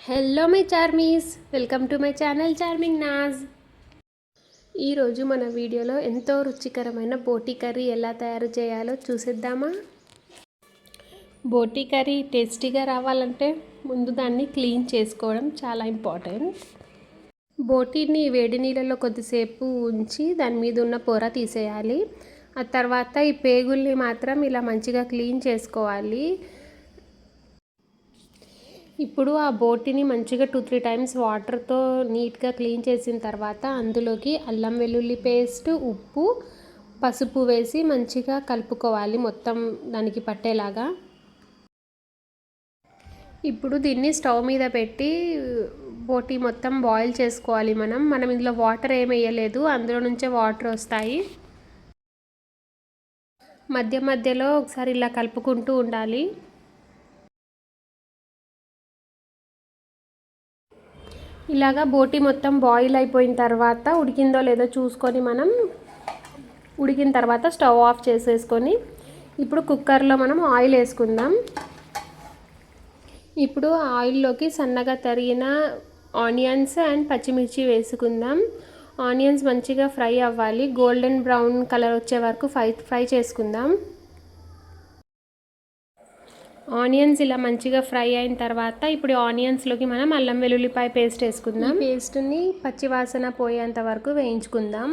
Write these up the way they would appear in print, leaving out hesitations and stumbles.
Hello my charmies, welcome to my channel charming Naaz. ఈరోజు మన వీడియోలో ఎంతో రుచికరమైన బోటీ కర్రీ ఎలా తయారు చేయాలో చూసేద్దామా. బోటీ కర్రీ టేస్టీగా రావాలంటే ముందు దాన్ని క్లీన్ చేసుకోవడం చాలా ఇంపార్టెంట్. బోటీని వేడి నీళ్ళలో కొద్దిసేపు ఉంచి దాని మీద ఉన్న పొర తీసేయాలి. ఆ తర్వాత ఈ పేగుల్ని మాత్రం ఇలా మంచిగా క్లీన్ చేసుకోవాలి. ఇప్పుడు ఆ బోటీని మంచిగా 2-3 టైమ్స్ వాటర్తో నీట్గా క్లీన్ చేసిన తర్వాత అందులోకి అల్లం వెల్లుల్లి పేస్ట్, ఉప్పు, పసుపు వేసి మంచిగా కలుపుకోవాలి మొత్తం దానికి పట్టేలాగా. ఇప్పుడు దీన్ని స్టవ్ మీద పెట్టి బోటీ మొత్తం బాయిల్ చేసుకోవాలి. మనం ఇందులో వాటర్ ఏమి వేయలేదు, అందులో నుంచే వాటర్ వస్తాయి. మధ్య మధ్యలో ఒకసారి ఇలా కలుపుకుంటూ ఉండాలి. ఇలాగా బోటీ మొత్తం బాయిల్ అయిపోయిన తర్వాత ఉడికిందో లేదో చూసుకొని మనం ఉడికిన తర్వాత స్టవ్ ఆఫ్ చేసేసుకొని ఇప్పుడు కుక్కర్లో మనం ఆయిల్ వేసుకుందాం. ఇప్పుడు ఆయిల్లోకి సన్నగా తరిగిన ఆనియన్స్ అండ్ పచ్చిమిర్చి వేసుకుందాం. ఆనియన్స్ మంచిగా ఫ్రై అవ్వాలి, గోల్డెన్ బ్రౌన్ కలర్ వచ్చే వరకు ఫ్రై చేసుకుందాం. ఆనియన్స్ ఇలా మంచిగా ఫ్రై అయిన తర్వాత ఇప్పుడు ఆనియన్స్లోకి మనం అల్లం వెల్లుల్లిపాయ పేస్ట్ వేసుకుందాం. పేస్ట్ని పచ్చివాసన పోయేంత వరకు వేయించుకుందాం.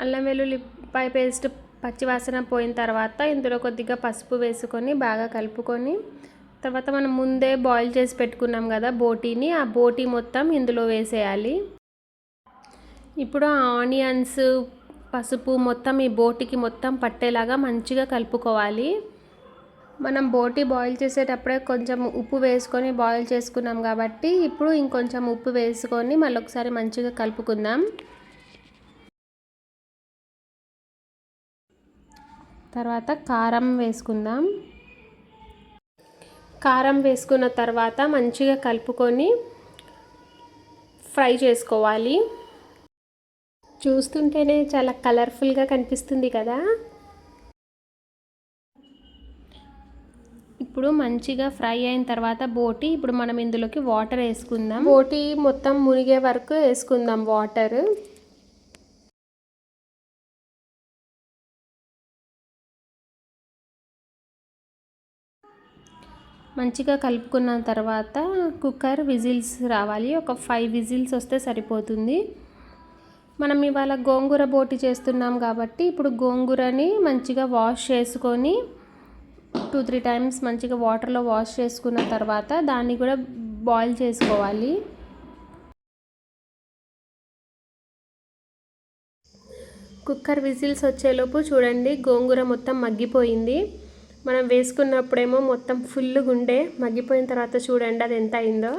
అల్లం వెల్లుల్లిపాయ పేస్ట్ పచ్చివాసన పోయిన తర్వాత ఇందులో కొద్దిగా పసుపు వేసుకొని బాగా కలుపుకొని తర్వాత మనం ముందే బాయిల్ చేసి పెట్టుకున్నాం కదా బోటీని, ఆ బోటీ మొత్తం ఇందులో వేసేయాలి. ఇప్పుడు ఆనియన్స్, పసుపు మొత్తం ఈ బోటీకి మొత్తం పట్టేలాగా మంచిగా కలుపుకోవాలి. మనం బోటీ బాయిల్ చేసేటప్పుడే కొంచెం ఉప్పు వేసుకొని బాయిల్ చేసుకున్నాం కాబట్టి ఇప్పుడు ఇంకొంచెం ఉప్పు వేసుకొని మళ్ళీ ఒకసారి మంచిగా కలుపుకుందాం. తర్వాత కారం వేసుకుందాం. కారం వేసుకున్న తర్వాత మంచిగా కలుపుకొని ఫ్రై చేసుకోవాలి. చూస్తుంటేనే చాలా కలర్ఫుల్గా కనిపిస్తుంది కదా. ఇప్పుడు మంచిగా ఫ్రై అయిన తర్వాత బోటీ ఇప్పుడు మనం ఇందులోకి వాటర్ వేసుకుందాం. బోటీ మొత్తం మునిగే వరకు వేసుకుందాం వాటర్. మంచిగా కలుపుకున్న తర్వాత కుక్కర్ విజిల్స్ రావాలి. ఒక 5 విజిల్స్ వస్తే సరిపోతుంది. మనం ఇవాళ గోంగూర బోటీ చేస్తున్నాం కాబట్టి ఇప్పుడు గోంగూరని మంచిగా వాష్ చేసుకొని 2-3 టైమ్స్ మంచిగా వాటర్లో వాష్ చేసుకున్న తర్వాత దాన్ని కూడా బాయిల్ చేసుకోవాలి. కుక్కర్ విజిల్స్ వచ్చేలోపు చూడండి గోంగూర మొత్తం మగ్గిపోయింది. మనం వేసుకున్నప్పుడేమో మొత్తం ఫుల్గా ఉండే, మగ్గిపోయిన తర్వాత చూడండి అది ఎంత అయిందో.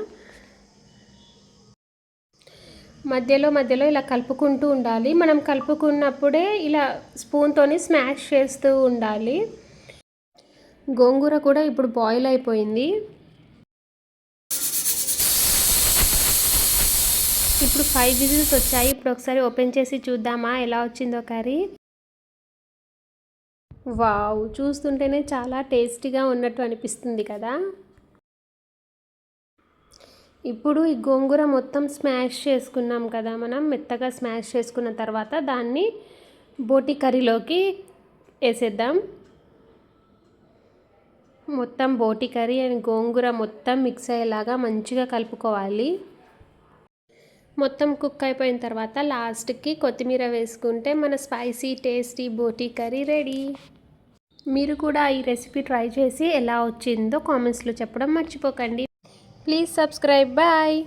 మధ్యలో మధ్యలో ఇలా కలుపుకుంటూ ఉండాలి. మనం కలుపుకున్నప్పుడే ఇలా స్పూన్తోని స్మాష్ చేస్తూ ఉండాలి. గోంగూర కూడా ఇప్పుడు బాయిల్ అయిపోయింది. ఇప్పుడు 5 విజిల్స్ వచ్చాయి. ఇప్పుడు ఒకసారి ఓపెన్ చేసి చూద్దామా ఎలా వచ్చిందో కర్రీ. వావ్, చూస్తుంటేనే చాలా టేస్టీగా ఉన్నట్టు అనిపిస్తుంది కదా. ఇప్పుడు ఈ గోంగూర మొత్తం స్మాష్ చేసుకున్నాం కదా, మనం మెత్తగా స్మాష్ చేసుకున్న తర్వాత దాన్ని బోటీ కర్రీలోకి వేసేద్దాం. మొత్తం బోటీ కర్రీ అండ్ గోంగూర మొత్తం మిక్స్ అయ్యేలాగా మంచిగా కలుపుకోవాలి. మొత్తం కుక్ అయిపోయిన తర్వాత లాస్ట్కి కొత్తిమీర వేసుకుంటే మన స్పైసీ టేస్టీ బోటీ కర్రీ రెడీ. మీరు కూడా ఈ రెసిపీ ట్రై చేసి ఎలా వచ్చిందో కామెంట్స్లో చెప్పడం మర్చిపోకండి. Please subscribe. బాయ్.